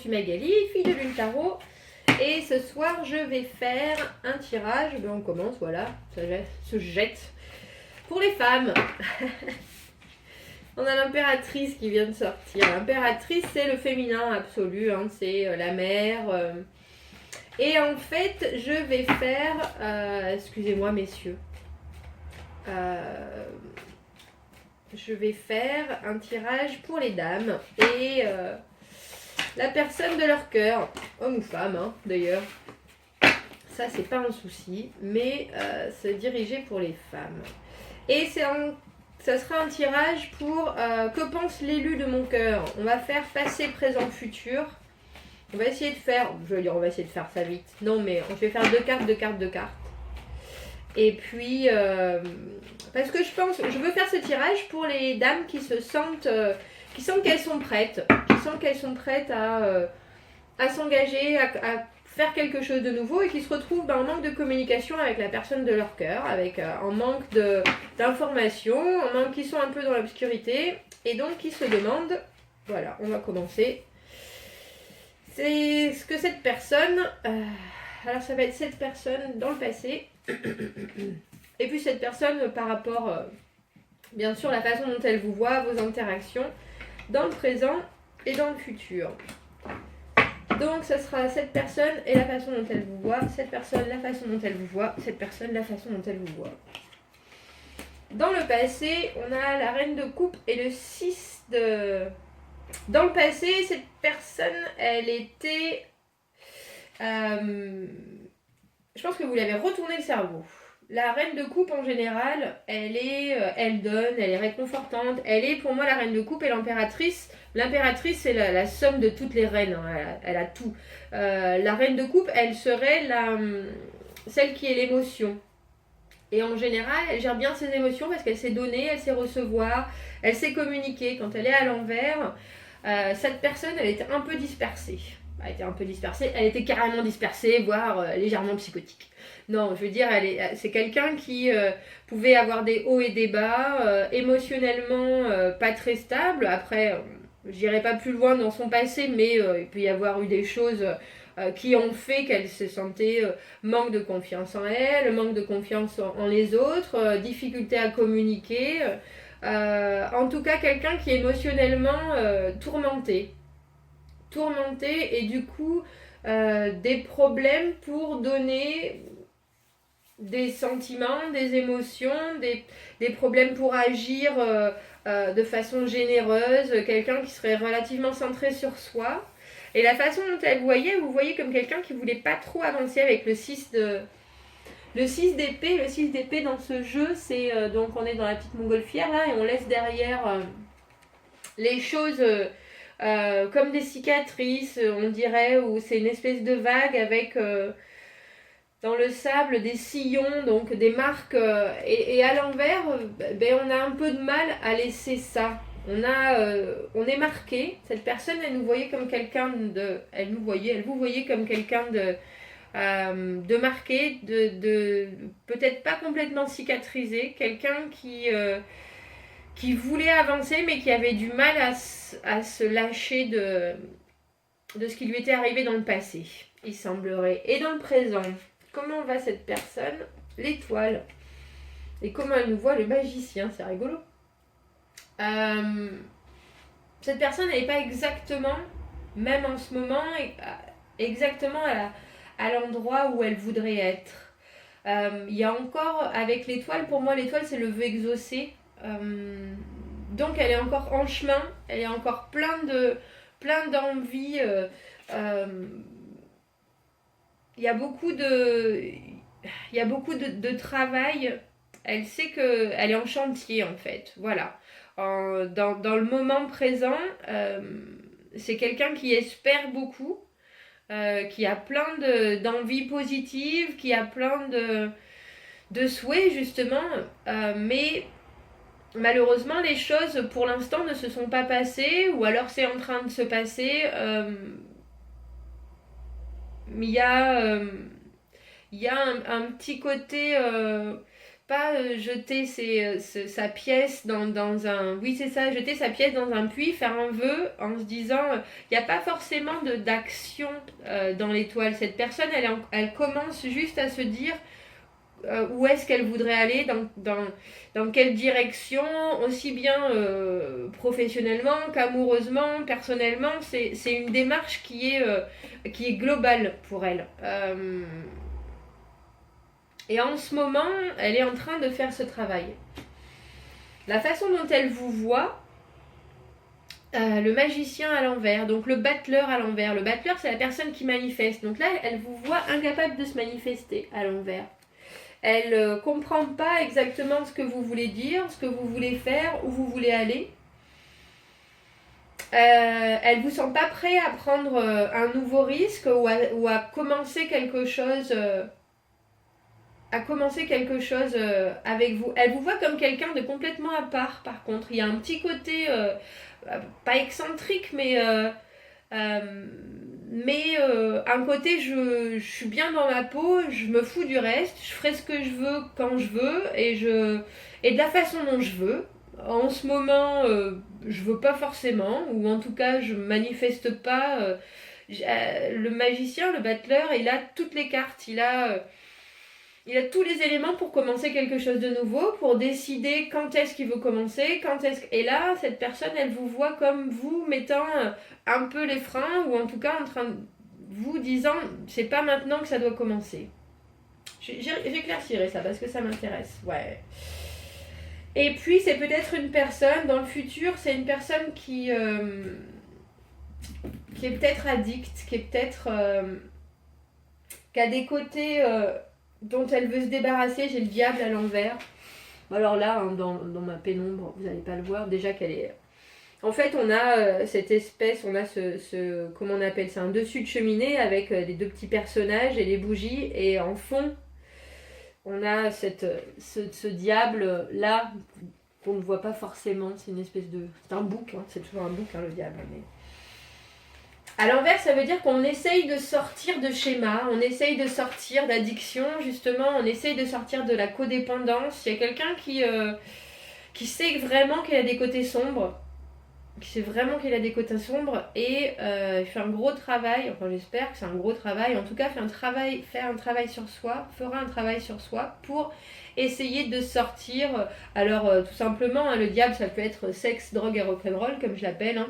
suis Magali, fille de Lune Tarot. Et ce soir, je vais faire un tirage. On commence, voilà, ça se jette. Pour les femmes. On a l'impératrice qui vient de sortir. L'impératrice, c'est le féminin absolu, hein, c'est la mère. Et en fait, je vais faire... excusez-moi, messieurs. Je vais faire un tirage pour les dames. Et la personne de leur cœur, homme ou femme, hein, d'ailleurs. Ça, c'est pas un souci. Mais se diriger pour les femmes. Et ça sera un tirage pour que pense l'élu de mon cœur. On va faire passé, présent, futur. On va essayer de faire, je veux dire, on va essayer de faire ça vite. Non, mais je vais faire deux cartes. Et puis, parce que je veux faire ce tirage pour les dames qui se sentent, qui sentent qu'elles sont prêtes. Qui sentent qu'elles sont prêtes à s'engager, à faire quelque chose de nouveau et qui se retrouvent en manque de communication avec la personne de leur cœur, avec en manque d'informations, en manque qui sont un peu dans l'obscurité et donc qui se demandent, voilà, on va commencer. C'est ce que cette personne, alors ça va être cette personne dans le passé et puis cette personne par rapport, bien sûr, la façon dont elle vous voit, vos interactions dans le présent et dans le futur. Donc, ça sera cette personne et la façon dont elle vous voit, cette personne, la façon dont elle vous voit, cette personne, la façon dont elle vous voit. Dans le passé, on a la reine de coupe et le 6 de... Dans le passé, cette personne, elle était... je pense que vous l'avez retourné le cerveau. La reine de coupe, en général, elle donne, elle est réconfortante. Elle est, pour moi, la reine de coupe et l'impératrice. L'impératrice, c'est la somme de toutes les reines. Hein. Elle a tout. La reine de coupe, elle serait celle qui est l'émotion. Et en général, elle gère bien ses émotions parce qu'elle sait donner, elle sait recevoir, elle sait communiquer. Quand elle est à l'envers, cette personne, elle était un peu dispersée. Elle était carrément dispersée, voire légèrement psychotique. Non, je veux dire, c'est quelqu'un qui pouvait avoir des hauts et des bas, émotionnellement pas très stable. Après, j'irai pas plus loin dans son passé, mais il peut y avoir eu des choses qui ont fait qu'elle se sentait manque de confiance en elle, manque de confiance en les autres, difficulté à communiquer. En tout cas, quelqu'un qui est émotionnellement tourmenté et du coup des problèmes pour donner des sentiments, des émotions, des problèmes pour agir de façon généreuse, quelqu'un qui serait relativement centré sur soi. Et la façon dont elle vous voyez comme quelqu'un qui voulait pas trop avancer avec le 6 d'épée. Le 6 d'épée dans ce jeu, c'est donc on est dans la petite montgolfière là et on laisse derrière les choses comme des cicatrices, on dirait, ou c'est une espèce de vague avec dans le sable des sillons, donc des marques, et à l'envers, on a un peu de mal à laisser ça. On est marqué. Cette personne, elle nous voyait comme quelqu'un de, elle vous voyait comme quelqu'un de marqué, de peut-être pas complètement cicatrisé, quelqu'un qui voulait avancer mais qui avait du mal à se lâcher de ce qui lui était arrivé dans le passé, il semblerait. Et dans le présent, comment va cette personne? L'étoile. Et comment elle nous voit? Le magicien, c'est rigolo. Cette personne n'est pas exactement, même en ce moment, exactement à l'endroit où elle voudrait être. Il y a encore, avec l'étoile, pour moi l'étoile c'est le vœu exaucé. Donc elle est encore en chemin, elle est encore plein d'envie. Il y a beaucoup de travail. Elle sait qu'elle est en chantier en fait. Voilà. Dans le moment présent, c'est quelqu'un qui espère beaucoup, qui a plein d'envies positives, qui a plein de souhaits justement, mais malheureusement les choses pour l'instant ne se sont pas passées, ou alors c'est en train de se passer. Il y a un petit côté pas jeter sa pièce dans un... Oui, c'est ça, jeter sa pièce dans un puits, faire un vœu en se disant... Il n'y a pas forcément d'action dans l'étoile. Cette personne, elle commence juste à se dire où est-ce qu'elle voudrait aller, dans quelle direction, aussi bien professionnellement qu'amoureusement, personnellement. C'est une démarche qui est globale pour elle. Et en ce moment, elle est en train de faire ce travail. La façon dont elle vous voit, le magicien à l'envers, donc le battleur à l'envers. Le battleur, c'est la personne qui manifeste. Donc là, elle vous voit incapable de se manifester à l'envers. Elle comprend pas exactement ce que vous voulez dire, ce que vous voulez faire, où vous voulez aller. Elle vous sent pas prêt à prendre un nouveau risque ou à commencer quelque chose... avec vous. Elle vous voit comme quelqu'un de complètement à part, par contre. Il y a un petit côté, pas excentrique, mais un côté, je suis bien dans ma peau, je me fous du reste, je ferai ce que je veux quand je veux, et de la façon dont je veux. En ce moment, je veux pas forcément, ou en tout cas, je manifeste pas. Le magicien, le battleur, il a toutes les cartes, il a tous les éléments pour commencer quelque chose de nouveau, pour décider quand est-ce qu'il veut commencer, Et là, cette personne, elle vous voit comme vous mettant un peu les freins, ou en tout cas en train de vous disant, c'est pas maintenant que ça doit commencer. J'éclaircirai ça parce que ça m'intéresse. Ouais. Et puis, c'est peut-être une personne, dans le futur, c'est une personne qui est peut-être addicte, qui a des côtés... dont elle veut se débarrasser. J'ai le diable à l'envers. Alors là, hein, dans ma pénombre, vous n'allez pas le voir, déjà qu'elle est... En fait, on a cette espèce, on a comment on appelle ça, un dessus de cheminée avec les deux petits personnages et les bougies. Et en fond, on a ce diable-là qu'on ne voit pas forcément. C'est une espèce de... C'est un bouc, hein, c'est toujours un bouc, hein, le diable. Mais... À l'envers, ça veut dire qu'on essaye de sortir de schéma, on essaye de sortir d'addiction, justement, on essaye de sortir de la codépendance. Il y a quelqu'un qui sait vraiment qu'il a des côtés sombres, et il fait un gros travail, enfin j'espère que c'est un gros travail, en tout cas fera un travail sur soi pour essayer de sortir. Alors tout simplement, hein, le diable, ça peut être sexe, drogue et rock'n'roll, comme je l'appelle, hein.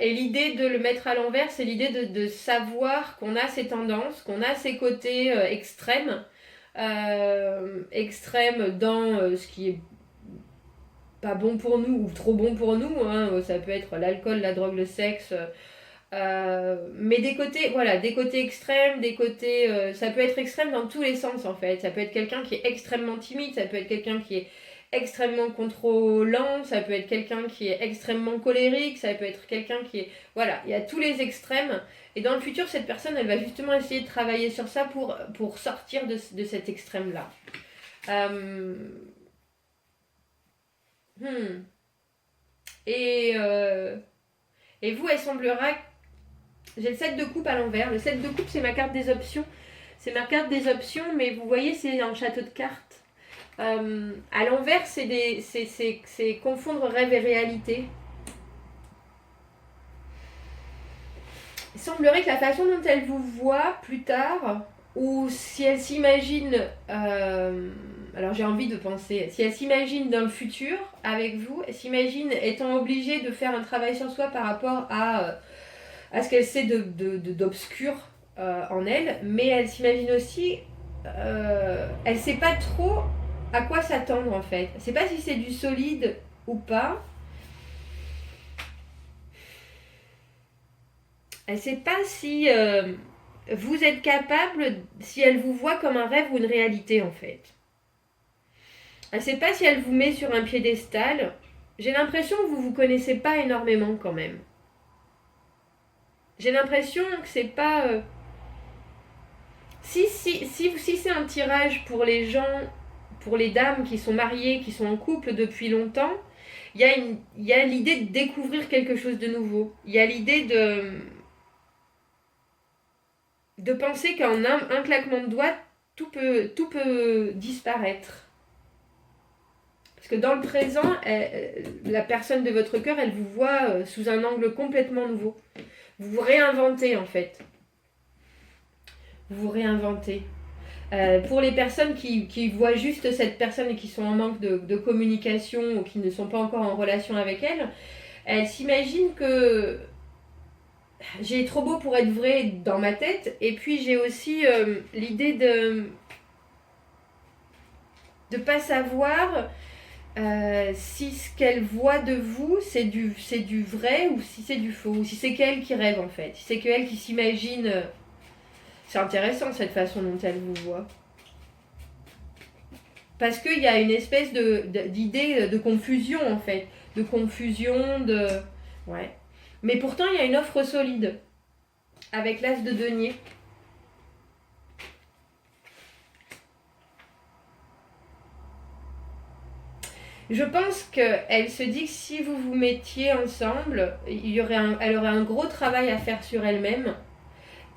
Et l'idée de le mettre à l'envers, c'est l'idée de savoir qu'on a ces tendances, qu'on a ces côtés extrêmes dans ce qui est pas bon pour nous ou trop bon pour nous, hein. Ça peut être l'alcool, la drogue, le sexe, mais des côtés extrêmes, ça peut être extrême dans tous les sens en fait. Ça peut être quelqu'un qui est extrêmement timide, ça peut être quelqu'un qui est extrêmement contrôlant, ça peut être quelqu'un qui est extrêmement colérique, ça peut être quelqu'un qui est... Voilà, il y a tous les extrêmes. Et dans le futur, cette personne, elle va justement essayer de travailler sur ça pour sortir de cet extrême-là. Et vous, elle semblera... J'ai le 7 de coupe à l'envers. Le 7 de coupe, c'est ma carte des options. C'est ma carte des options, mais vous voyez, c'est un château de cartes. À l'envers, c'est confondre rêve et réalité. Il semblerait que la façon dont elle vous voit plus tard, ou si elle s'imagine, alors j'ai envie de penser, si elle s'imagine dans le futur avec vous, elle s'imagine étant obligée de faire un travail sur soi par rapport à ce qu'elle sait d'obscur en elle, mais elle s'imagine aussi, elle sait pas trop à quoi s'attendre en fait. Je sais pas si c'est du solide ou pas. Elle sait pas si vous êtes capable, si elle vous voit comme un rêve ou une réalité en fait. Elle sait pas si elle vous met sur un piédestal. J'ai l'impression que vous connaissez pas énormément quand même. J'ai l'impression que c'est pas... Si c'est un tirage pour les gens... Pour les dames qui sont mariées, qui sont en couple depuis longtemps, il y a l'idée de découvrir quelque chose de nouveau. Il y a l'idée de penser qu'en un claquement de doigts, tout peut disparaître. Parce que dans le présent, la personne de votre cœur, elle vous voit sous un angle complètement nouveau. Vous vous réinventez en fait. Vous vous réinventez. Pour les personnes qui voient juste cette personne et qui sont en manque de communication ou qui ne sont pas encore en relation avec elle, elles s'imaginent que j'ai trop beau pour être vrai dans ma tête. Et puis j'ai aussi l'idée de ne pas savoir si ce qu'elle voit de vous, c'est du vrai ou si c'est du faux. Ou si c'est qu'elle qui rêve en fait. Si c'est qu'elle qui s'imagine... C'est intéressant cette façon dont elle vous voit. Parce qu'il y a une espèce d'idée de confusion en fait. De confusion, de... Ouais. Mais pourtant il y a une offre solide. Avec l'as de denier. Je pense qu'elle se dit que si vous vous mettiez ensemble, elle aurait un gros travail à faire sur elle-même.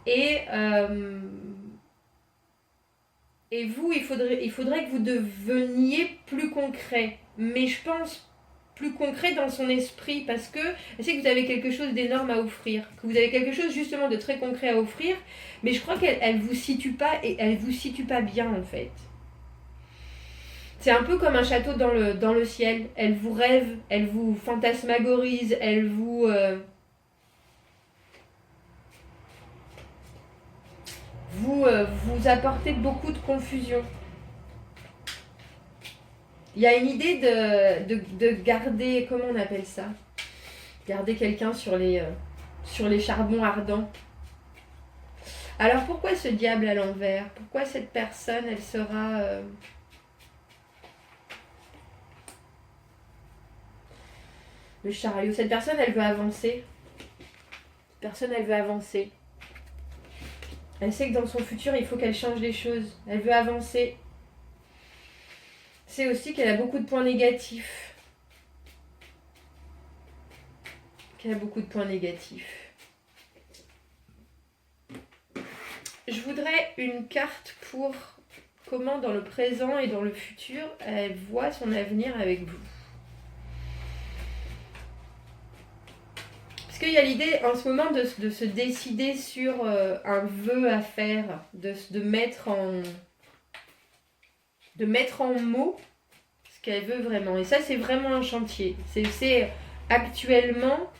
Et vous, il faudrait que vous deveniez plus concret. Mais je pense plus concret dans son esprit parce que je sais que vous avez quelque chose d'énorme à offrir. Que vous avez quelque chose justement de très concret à offrir. Mais je crois qu'elle vous situe pas et elle vous situe pas bien en fait. C'est un peu comme un château dans le ciel. Elle vous rêve, elle vous fantasmagorise, elle vous... vous apportez beaucoup de confusion. Il y a une idée de garder, comment on appelle ça? Garder quelqu'un sur les charbons ardents. Alors pourquoi ce diable à l'envers? Pourquoi cette personne, elle sera... Le chariot. Cette personne, elle veut avancer. Cette personne, elle veut avancer. Elle sait que dans son futur, il faut qu'elle change les choses. Elle veut avancer. C'est aussi qu'elle a beaucoup de points négatifs. Je voudrais une carte pour comment dans le présent et dans le futur, elle voit son avenir avec vous. Parce qu'il y a l'idée en ce moment de se décider sur un vœu à faire, de mettre en mots ce qu'elle veut vraiment. Et ça, c'est vraiment un chantier. C'est actuellement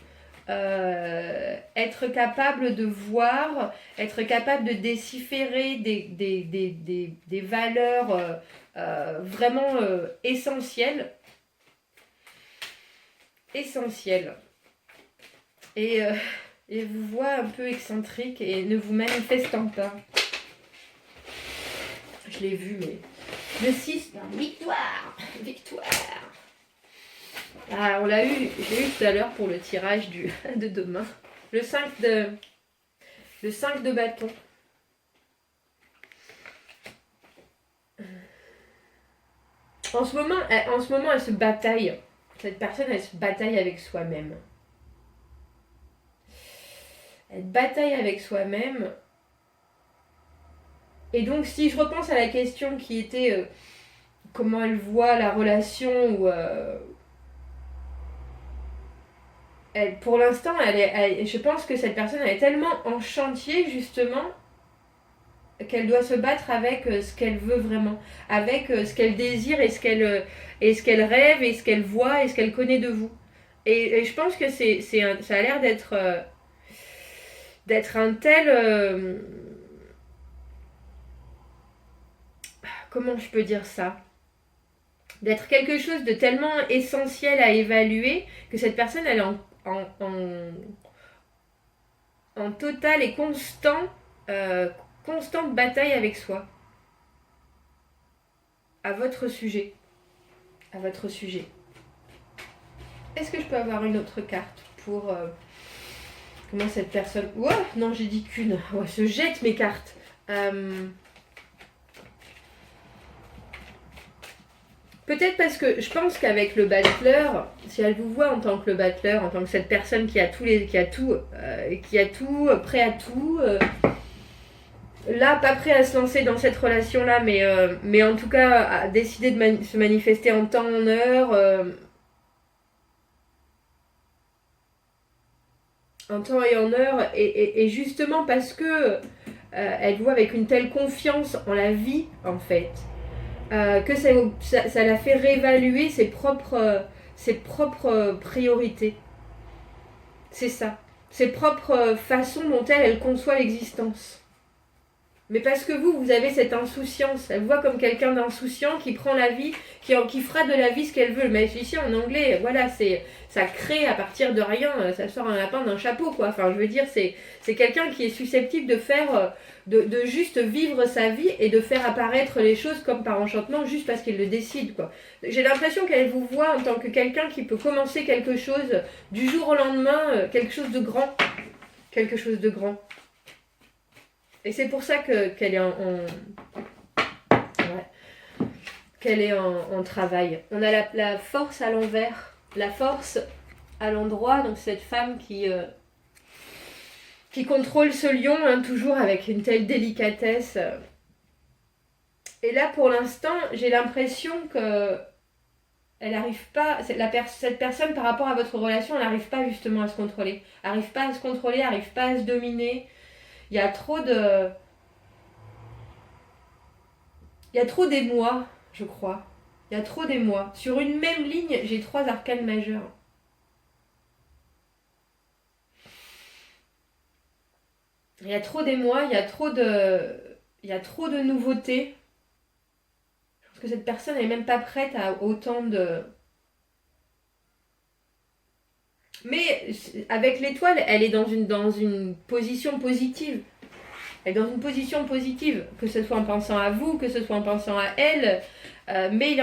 être capable de voir, être capable de déchiffrer des valeurs vraiment essentielles. Et vous voit un peu excentrique et ne vous manifestant pas. Je l'ai vu, mais... Le 6, victoire. Ah, on l'a eu, j'ai eu tout à l'heure pour le tirage de demain. Le 5 de bâton. En ce moment, elle se bataille. Cette personne, elle se bataille avec soi-même. Elle bataille avec soi-même. Et donc, si je repense à la question qui était comment elle voit la relation, ou pour l'instant, je pense que cette personne elle est tellement en chantier, justement, qu'elle doit se battre avec ce qu'elle veut vraiment, avec ce qu'elle désire et ce qu'elle rêve et ce qu'elle voit et ce qu'elle connaît de vous. Et je pense que ça a l'air d'être un tel... comment je peux dire ça? D'être quelque chose de tellement essentiel à évaluer que cette personne, elle est en totale et constante bataille avec soi. À votre sujet. Est-ce que je peux avoir une autre carte pour... comment cette personne... Ouah, non, j'ai dit qu'une. Oh, elle se jette mes cartes. Peut-être parce que je pense qu'avec le battleur, si elle vous voit en tant que le battleur, en tant que cette personne qui a tout, prêt à tout, là, pas prêt à se lancer dans cette relation-là, mais en tout cas, à décider de se manifester en temps, en heure. En temps et en heure. Et justement parce que elle voit avec une telle confiance en la vie, en fait, que ça la fait réévaluer ses propres priorités. C'est ça. Ses propres façons dont elle conçoit l'existence. Mais parce que vous avez cette insouciance. Elle voit comme quelqu'un d'insouciant qui prend la vie, qui fera de la vie ce qu'elle veut. Le magicien en anglais, voilà, ça crée à partir de rien, ça sort un lapin d'un chapeau, quoi. Enfin, je veux dire, c'est quelqu'un qui est susceptible de faire, de juste vivre sa vie et de faire apparaître les choses comme par enchantement, juste parce qu'il le décide, quoi. J'ai l'impression qu'elle vous voit en tant que quelqu'un qui peut commencer quelque chose du jour au lendemain, quelque chose de grand. Quelque chose de grand. Et c'est pour ça qu'elle est qu'elle est en travail. On a la force à l'envers, la force à l'endroit, donc cette femme qui contrôle ce lion, hein, toujours avec une telle délicatesse. Et là, pour l'instant, j'ai l'impression que elle n'arrive pas, cette personne par rapport à votre relation, elle n'arrive pas justement à se contrôler. N'arrive pas à se contrôler, n'arrive pas à se dominer. Il y a trop d'émoi, je crois. Il y a trop d'émoi. Sur une même ligne, j'ai 3 arcanes majeures. Il y a trop d'émoi, il y a trop de nouveautés. Je pense que cette personne n'est même pas prête à autant de... Mais avec l'étoile, elle est dans une position positive. Elle est dans une position positive, que ce soit en pensant à vous, que ce soit en pensant à elle. Mais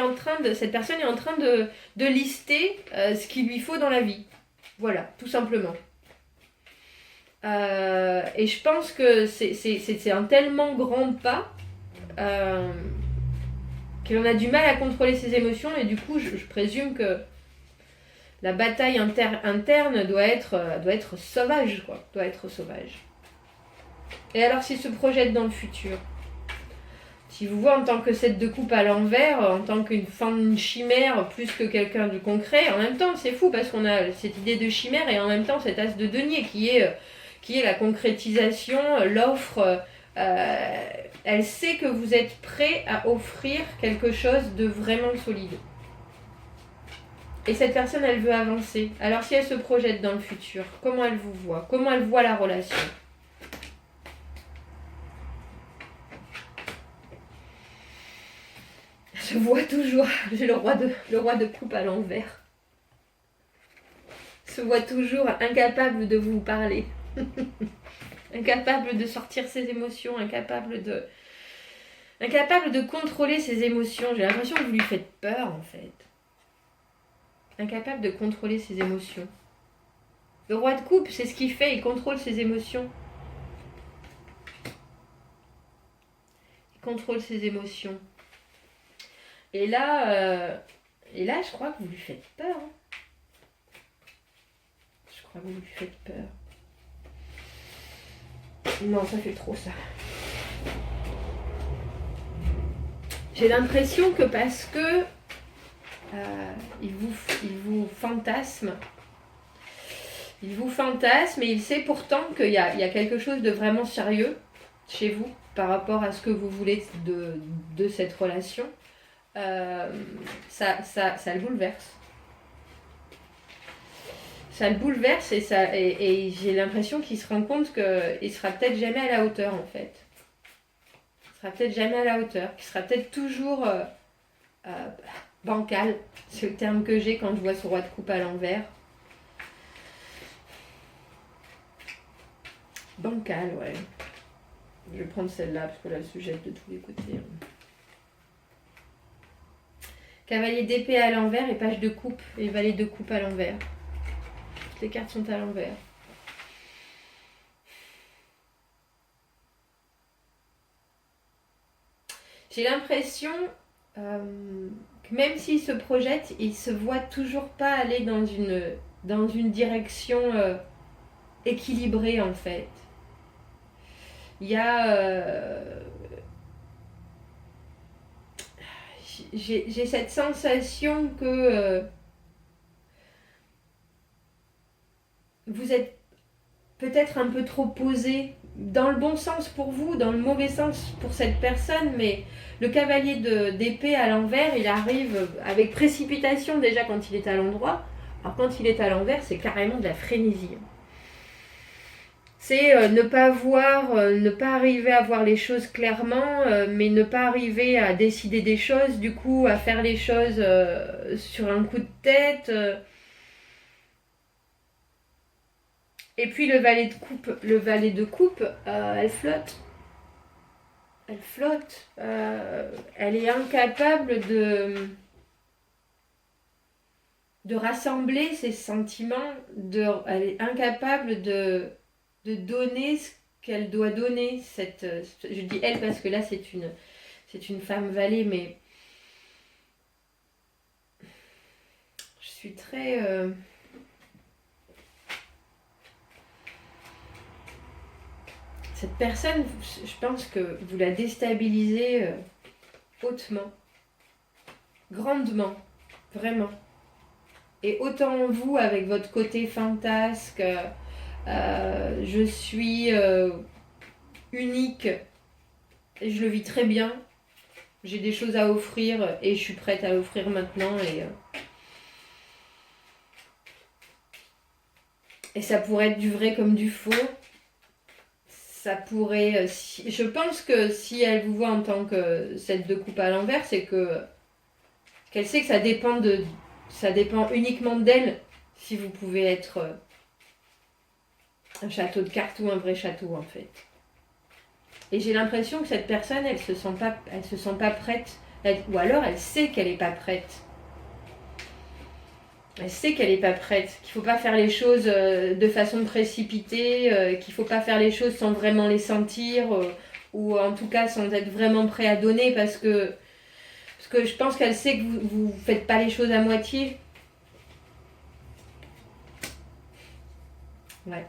cette personne est en train de lister ce qu'il lui faut dans la vie. Voilà, tout simplement. Et je pense que c'est un tellement grand pas qu'elle en a du mal à contrôler ses émotions. Et du coup, je présume que la bataille interne doit être sauvage, quoi. Doit être sauvage. Et alors, s'il se projette dans le futur, si vous voit en tant que 7 de coupe à l'envers, en tant qu'une femme chimère plus que quelqu'un de concret, en même temps, c'est fou parce qu'on a cette idée de chimère et en même temps cet as de denier qui est la concrétisation, l'offre. Elle sait que vous êtes prêt à offrir quelque chose de vraiment solide. Et cette personne, elle veut avancer. Alors si elle se projette dans le futur, comment elle vous voit? Comment elle voit la relation? Je vois toujours, j'ai le roi de coupe à l'envers. Se voit toujours incapable de vous parler. Incapable de sortir ses émotions, incapable de contrôler ses émotions. J'ai l'impression que vous lui faites peur en fait. Incapable de contrôler ses émotions. Le roi de coupe, c'est ce qu'il fait, il contrôle ses émotions. Il contrôle ses émotions. Et là, je crois que vous lui faites peur. Hein. Je crois que vous lui faites peur. Non, ça fait trop ça. J'ai l'impression que parce que il vous fantasme. Il vous fantasme et il sait pourtant qu'il y a quelque chose de vraiment sérieux chez vous par rapport à ce que vous voulez de cette relation. Ça le bouleverse. Ça le bouleverse et j'ai l'impression qu'il se rend compte qu'il sera peut-être jamais à la hauteur en fait. Il sera peut-être jamais à la hauteur. Qu'il sera peut-être toujours bancal. C'est le terme que j'ai quand je vois ce roi de coupe à l'envers. Bancal, ouais. Je vais prendre celle-là parce que là, elle se jette de tous les côtés. Cavalier d'épée à l'envers et page de coupe et valet de coupe à l'envers. Toutes les cartes sont à l'envers. J'ai l'impression que même s'il se projette, il ne se voit toujours pas aller dans une direction équilibrée en fait. Il y a... j'ai cette sensation que vous êtes peut-être un peu trop posé, dans le bon sens pour vous, dans le mauvais sens pour cette personne, mais le cavalier d'épée à l'envers, il arrive avec précipitation déjà quand il est à l'endroit. Alors quand il est à l'envers, c'est carrément de la frénésie. C'est ne pas voir, ne pas arriver à voir les choses clairement, mais ne pas arriver à décider des choses, du coup à faire les choses sur un coup de tête. Et puis le valet de coupe, elle flotte. Elle flotte. Elle est incapable de rassembler ses sentiments. Elle est incapable de donner ce qu'elle doit donner. Je dis elle parce que là c'est une femme valet, mais je suis très... Cette personne, je pense que vous la déstabilisez hautement, grandement, vraiment. Et autant vous, avec votre côté fantasque, je suis unique, et je le vis très bien. J'ai des choses à offrir et je suis prête à l'offrir maintenant. Et ça pourrait être du vrai comme du faux. Ça pourrait... je pense que si elle vous voit en tant que celle de coupe à l'envers, c'est qu'elle sait que ça dépend uniquement d'elle si vous pouvez être un château de cartes ou un vrai château en fait. Et j'ai l'impression que cette personne, elle se sent pas prête. Ou alors elle sait qu'elle n'est pas prête. Elle sait qu'elle n'est pas prête, qu'il ne faut pas faire les choses de façon précipitée, qu'il ne faut pas faire les choses sans vraiment les sentir, ou en tout cas sans être vraiment prêt à donner, parce que je pense qu'elle sait que vous ne faites pas les choses à moitié. Ouais.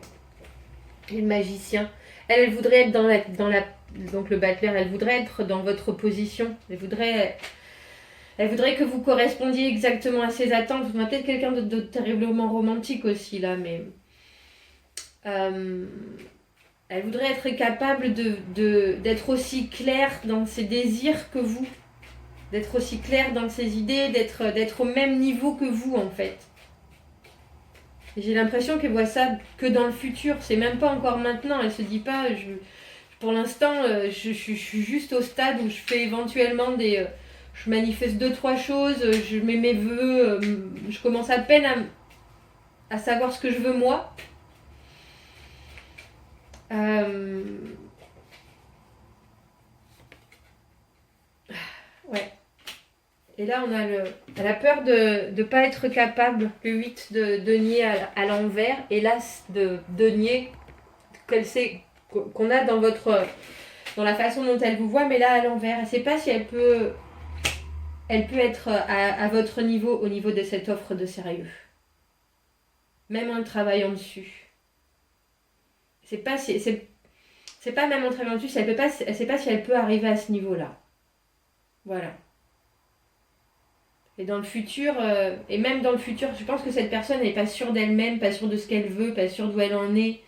Et le magicien. Elle voudrait être donc le battleur, elle voudrait être dans votre position. Elle voudrait que vous correspondiez exactement à ses attentes. Vous avez peut-être quelqu'un de terriblement romantique aussi là, mais elle voudrait être capable d'être aussi claire dans ses désirs que vous, d'être aussi claire dans ses idées, d'être au même niveau que vous en fait. Et j'ai l'impression qu'elle voit ça que dans le futur, c'est même pas encore maintenant. Elle se dit pas, pour l'instant, je suis juste au stade où je fais éventuellement je manifeste 2-3 choses, je mets mes vœux, je commence à peine à savoir ce que je veux moi. Ouais. Et là, elle a peur de ne pas être capable, le 8 de denier à l'envers, et l'as de denier qu'elle sait qu'on a dans la façon dont elle vous voit, mais là à l'envers. Elle ne sait pas si elle peut être à votre niveau, au niveau de cette offre de sérieux. Même en travaillant dessus. C'est pas même en travaillant dessus, elle ne sait pas si elle peut arriver à ce niveau-là. Voilà. Et dans le futur, et même dans le futur, je pense que cette personne n'est pas sûre d'elle-même, pas sûre de ce qu'elle veut, pas sûre d'où elle en est.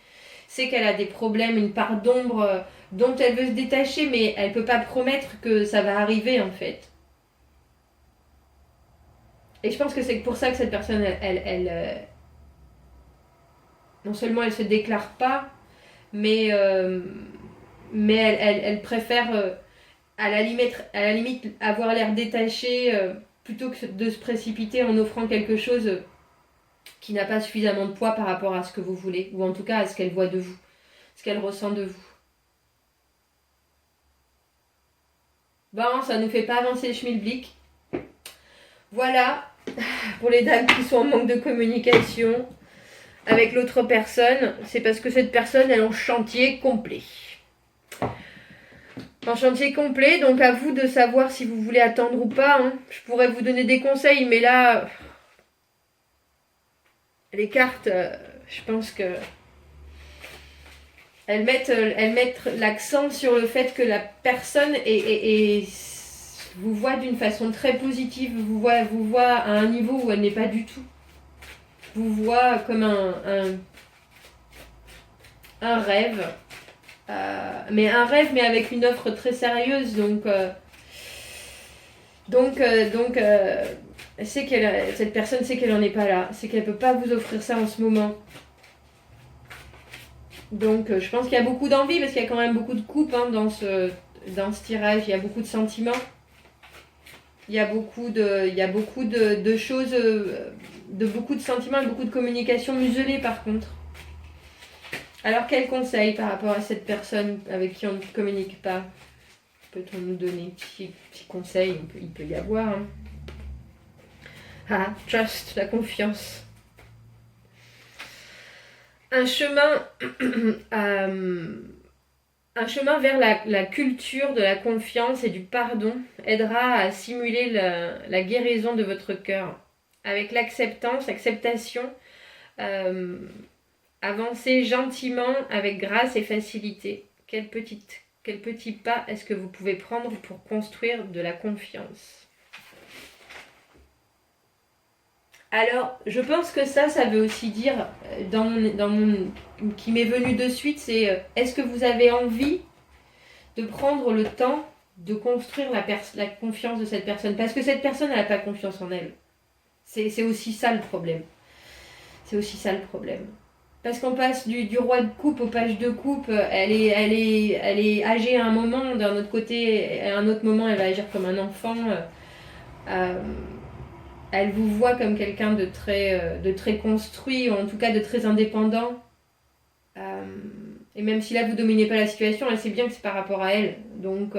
C'est qu'elle a des problèmes, une part d'ombre dont elle veut se détacher, mais elle ne peut pas promettre que ça va arriver en fait. Et je pense que c'est pour ça que cette personne, elle non seulement elle se déclare pas, mais elle préfère à la limite avoir l'air détachée plutôt que de se précipiter en offrant quelque chose qui n'a pas suffisamment de poids par rapport à ce que vous voulez, ou en tout cas à ce qu'elle voit de vous, ce qu'elle ressent de vous. Bon, ça nous fait pas avancer le schmilblick. Voilà, pour les dames qui sont en manque de communication avec l'autre personne, c'est parce que cette personne elle est en chantier complet. En chantier complet, donc à vous de savoir si vous voulez attendre ou pas. Hein. Je pourrais vous donner des conseils, mais là, les cartes, je pense que elles mettent l'accent sur le fait que la personne vous voit d'une façon très positive, vous voit à un niveau où elle n'est pas du tout. Vous voit comme un rêve. Mais un rêve, mais avec une offre très sérieuse. Cette personne sait qu'elle n'en est pas là. C'est qu'elle ne peut pas vous offrir ça en ce moment. Donc je pense qu'il y a beaucoup d'envie parce qu'il y a quand même beaucoup de coupes dans ce tirage. Il y a beaucoup de sentiments. Il y a beaucoup de choses, beaucoup de sentiments et beaucoup de communication muselée par contre. Alors quel conseil par rapport à cette personne avec qui on ne communique pas? Peut-on nous donner petit conseil? Il peut y avoir. Trust, la confiance. Un chemin vers la culture de la confiance et du pardon aidera à simuler la guérison de votre cœur. Avec l'acceptation, avancez gentiment avec grâce et facilité. Quel petit pas est-ce que vous pouvez prendre pour construire de la confiance? Alors, je pense que ça veut aussi dire, qui m'est venu de suite, c'est est-ce que vous avez envie de prendre le temps de construire la confiance de cette personne? Parce que cette personne, elle n'a pas confiance en elle. C'est aussi ça le problème. Parce qu'on passe du roi de coupe au page de coupe, elle est âgée à un moment, d'un autre côté, à un autre moment, elle va agir comme un enfant. Elle vous voit comme quelqu'un de très construit, ou en tout cas de très indépendant. Et même si là, vous ne dominez pas la situation, elle sait bien que c'est par rapport à elle. Donc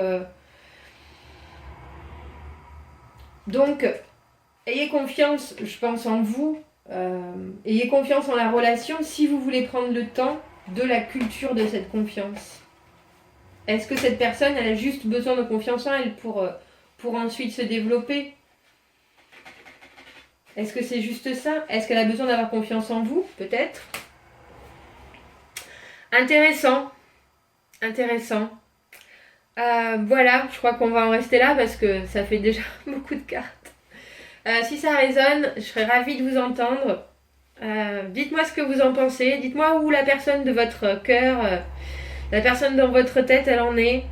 ayez confiance, je pense, en vous. Ayez confiance en la relation si vous voulez prendre le temps de la culture de cette confiance. Est-ce que cette personne, elle a juste besoin de confiance en elle pour ensuite se développer? Est-ce que c'est juste ça? Est-ce qu'elle a besoin d'avoir confiance en vous? Peut-être. Intéressant. Voilà, je crois qu'on va en rester là parce que ça fait déjà beaucoup de cartes. Si ça résonne, je serais ravie de vous entendre. Dites-moi ce que vous en pensez. Dites-moi où la personne de votre cœur, la personne dans votre tête, elle en est.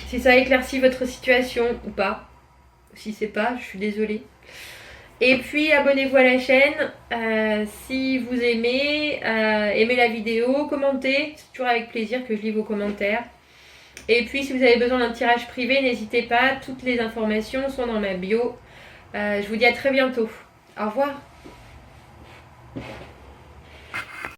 Si ça éclaircit votre situation ou pas. Si c'est pas, je suis désolée. Et puis abonnez-vous à la chaîne si vous aimez la vidéo, commentez, c'est toujours avec plaisir que je lis vos commentaires. Et puis si vous avez besoin d'un tirage privé, n'hésitez pas, toutes les informations sont dans ma bio. Je vous dis à très bientôt. Au revoir.